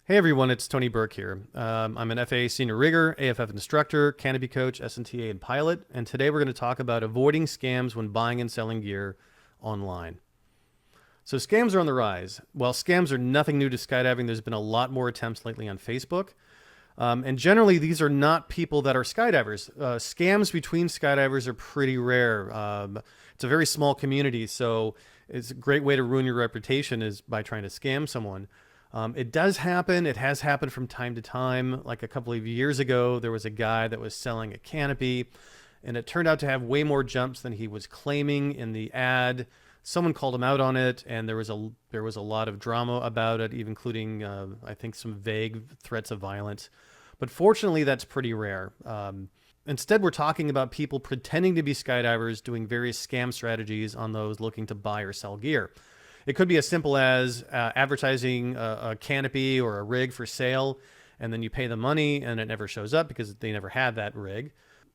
Hey everyone, it's Tony Burke here. I'm an FAA senior rigger, AFF instructor, canopy coach, SNTA, and pilot. And today we're going to talk about avoiding scams when buying and selling gear online. So scams are on the rise. While scams are nothing new to skydiving, there's been a lot more attempts lately on Facebook. And generally, these are not people that are skydivers. Scams between skydivers are pretty rare. It's a very small community, so it's a great way to ruin your reputation is by trying to scam someone. It does happen. It has happened from time to time. Like a couple of years ago, there was a guy that was selling a canopy, and it turned out to have way more jumps than he was claiming in the ad. Someone called him out on it, and there was a lot of drama about it, even including I think some vague threats of violence. But fortunately, that's pretty rare. Instead, we're talking about people pretending to be skydivers doing various scam strategies on those looking to buy or sell gear. It could be as simple as advertising a canopy or a rig for sale, and then you pay the money and it never shows up because they never had that rig.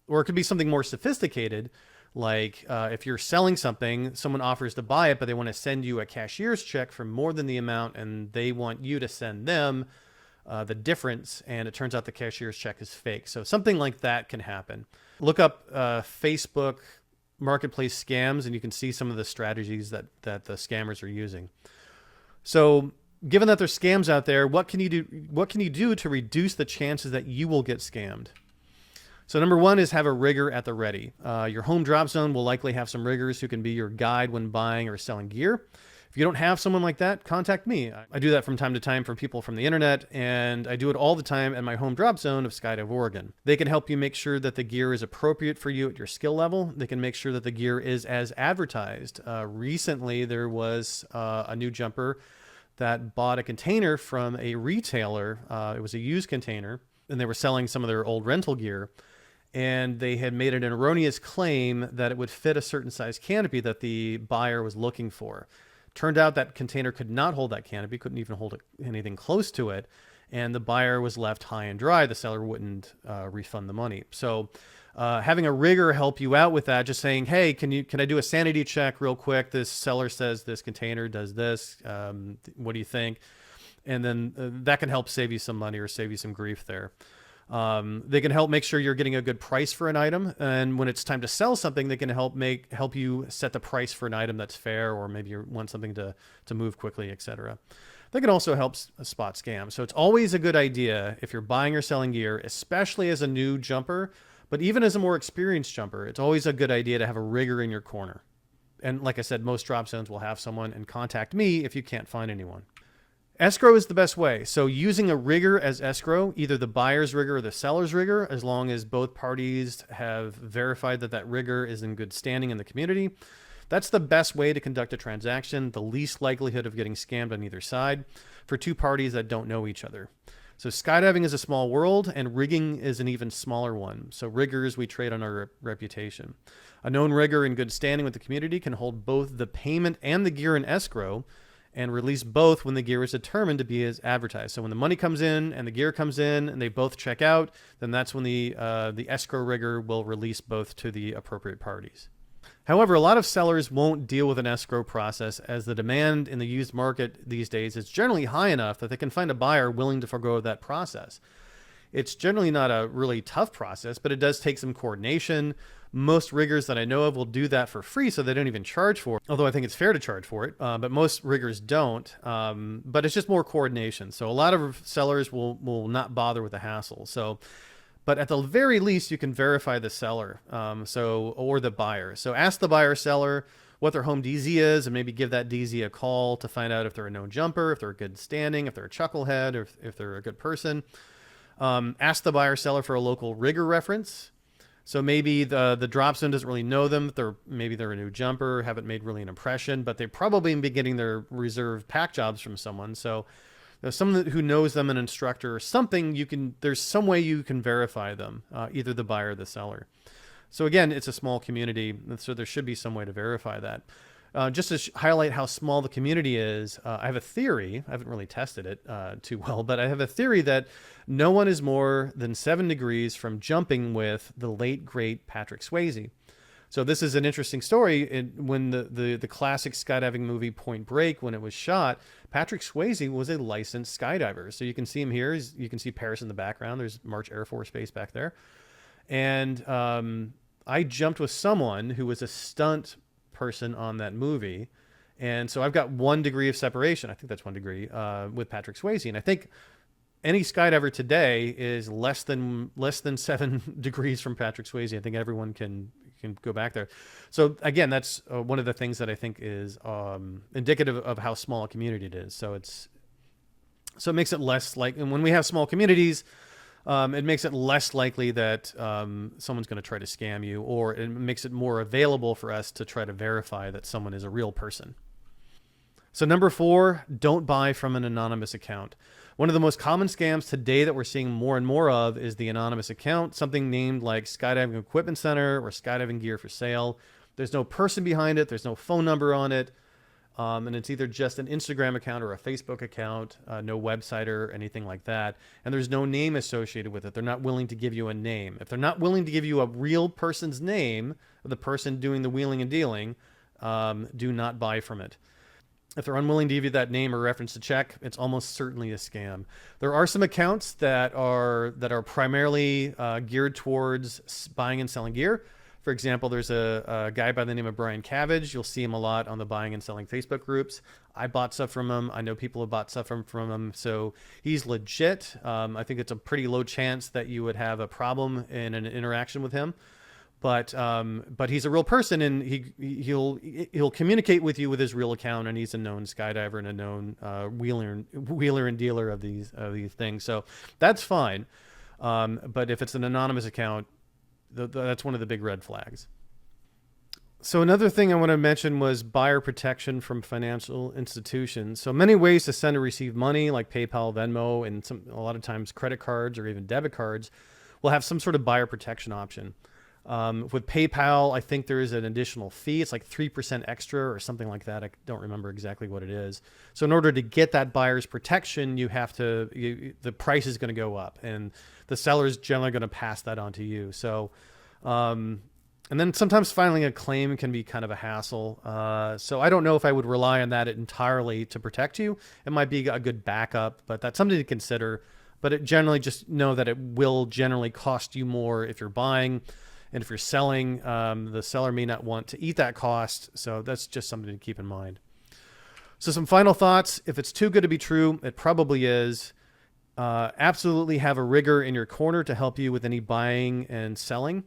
Or it could be something more sophisticated, like if you're selling something, someone offers to buy it, but they want to send you a cashier's check for more than the amount, and they want you to send them the difference, and it turns out the cashier's check is fake. So something like that can happen. Look up Facebook marketplace scams, and you can see some of the strategies that the scammers are using. So given that there's scams out there, what can you do to reduce the chances that you will get scammed? So number one is have a rigger at the ready. Your home drop zone will likely have some riggers who can be your guide when buying or selling gear. If you don't have someone like that, contact me. I do that from time to time for people from the internet, and I do it all the time at my home drop zone of Skydive, Oregon. They can help you make sure that the gear is appropriate for you at your skill level. They can make sure that the gear is as advertised. Recently, there was a new jumper that bought a container from a retailer. It was a used container, and they were selling some of their old rental gear. And they had made an erroneous claim that it would fit a certain size canopy that the buyer was looking for. Turned out that container could not hold that canopy, couldn't even hold anything close to it, and the buyer was left high and dry. The seller wouldn't refund the money. So having a rigger help you out with that, just saying, hey, can I do a sanity check real quick? This seller says this container does this. What do you think? And then that can help save you some money or save you some grief there. They can help make sure you're getting a good price for an item, and when it's time to sell something, they can help you set the price for an item that's fair, or maybe you want something to move quickly, etc. They can also help spot scams. So it's always a good idea if you're buying or selling gear, especially as a new jumper, but even as a more experienced jumper, it's always a good idea to have a rigger in your corner. And like I said, most drop zones will have someone, and contact me if you can't find anyone. Escrow is the best way. So using a rigger as escrow, either the buyer's rigger or the seller's rigger, as long as both parties have verified that that rigger is in good standing in the community, that's the best way to conduct a transaction, the least likelihood of getting scammed on either side for two parties that don't know each other. So skydiving is a small world, and rigging is an even smaller one. So riggers, we trade on our reputation. A known rigger in good standing with the community can hold both the payment and the gear in escrow, and release both when the gear is determined to be as advertised. So when the money comes in and the gear comes in and they both check out, then that's when the escrow rigger will release both to the appropriate parties. However, a lot of sellers won't deal with an escrow process, as the demand in the used market these days is generally high enough that they can find a buyer willing to forgo that process. It's generally not a really tough process, but it does take some coordination. Most riggers that I know of will do that for free, so they don't even charge for it, although I think it's fair to charge for it, but most riggers don't. But it's just more coordination. So a lot of sellers will not bother with the hassle. But at the very least, you can verify the seller or the buyer. So ask the buyer seller what their home DZ is, and maybe give that DZ a call to find out if they're a known jumper, if they're a good standing, if they're a chucklehead, or if they're a good person. Ask the buyer seller for a local rigger reference. So maybe the drop zone doesn't really know them. Maybe they're a new jumper, haven't made really an impression, but they've probably been getting their reserve pack jobs from someone. So there's someone who knows them, an instructor or something. There's some way you can verify them, either the buyer or the seller. So again, it's a small community, so there should be some way to verify that. Just to highlight how small the community is, I have a theory. I haven't really tested it too well, but I have a theory that no one is more than 7 degrees from jumping with the late, great Patrick Swayze. So this is an interesting story. When the classic skydiving movie Point Break, when it was shot, Patrick Swayze was a licensed skydiver. So you can see him here. You can see Paris in the background. There's March Air Force Base back there. And I jumped with someone who was a stunt person on that movie. And so I've got 1 degree of separation. I think that's 1 degree with Patrick Swayze. And I think any skydiver today is less than 7 degrees from Patrick Swayze. I think everyone can go back there. So again, that's one of the things that I think is indicative of how small a community it is. So it makes it less like, and when we have small communities, it makes it less likely that someone's going to try to scam you, or it makes it more available for us to try to verify that someone is a real person. So number 4, don't buy from an anonymous account. One of the most common scams today that we're seeing more and more of is the anonymous account, something named like Skydiving Equipment Center or Skydiving Gear for Sale. There's no person behind it. There's no phone number on it. And it's either just an Instagram account or a Facebook account, no website or anything like that. And there's no name associated with it. They're not willing to give you a name. If they're not willing to give you a real person's name, the person doing the wheeling and dealing, do not buy from it. If they're unwilling to give you that name or reference to check, it's almost certainly a scam. There are some accounts that are primarily geared towards buying and selling gear. For example, there's a guy by the name of Brian Cabbage. You'll see him a lot on the buying and selling Facebook groups. I bought stuff from him. I know people have bought stuff from him. So he's legit. I think it's a pretty low chance that you would have a problem in an interaction with him. But he's a real person, and he'll communicate with you with his real account, and he's a known skydiver and a known wheeler and dealer of these things. So that's fine. But if it's an anonymous account, that's one of the big red flags. So another thing I want to mention was buyer protection from financial institutions. So many ways to send or receive money, like PayPal, Venmo, and a lot of times credit cards or even debit cards will have some sort of buyer protection option. With PayPal, I think there is an additional fee. It's like 3% extra or something like that. I don't remember exactly what it is. So in order to get that buyer's protection, the price is going to go up, and the seller is generally going to pass that on to you. So, and then sometimes filing a claim can be kind of a hassle. So I don't know if I would rely on that entirely to protect you. It might be a good backup, but that's something to consider. But it generally, just know that it will generally cost you more if you're buying. And if you're selling, the seller may not want to eat that cost. So that's just something to keep in mind. So some final thoughts. If it's too good to be true, it probably is. Absolutely have a rigger in your corner to help you with any buying and selling.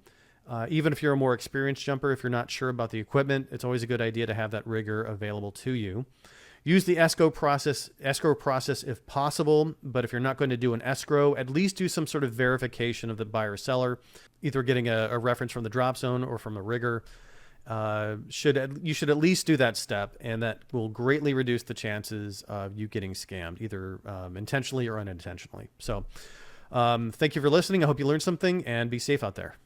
Even if you're a more experienced jumper, if you're not sure about the equipment, it's always a good idea to have that rigger available to you. Use the escrow process if possible, but if you're not going to do an escrow, at least do some sort of verification of the buyer seller, either getting a reference from the drop zone or from a rigger. You should at least do that step, and that will greatly reduce the chances of you getting scammed, either intentionally or unintentionally. So thank you for listening. I hope you learned something, and be safe out there.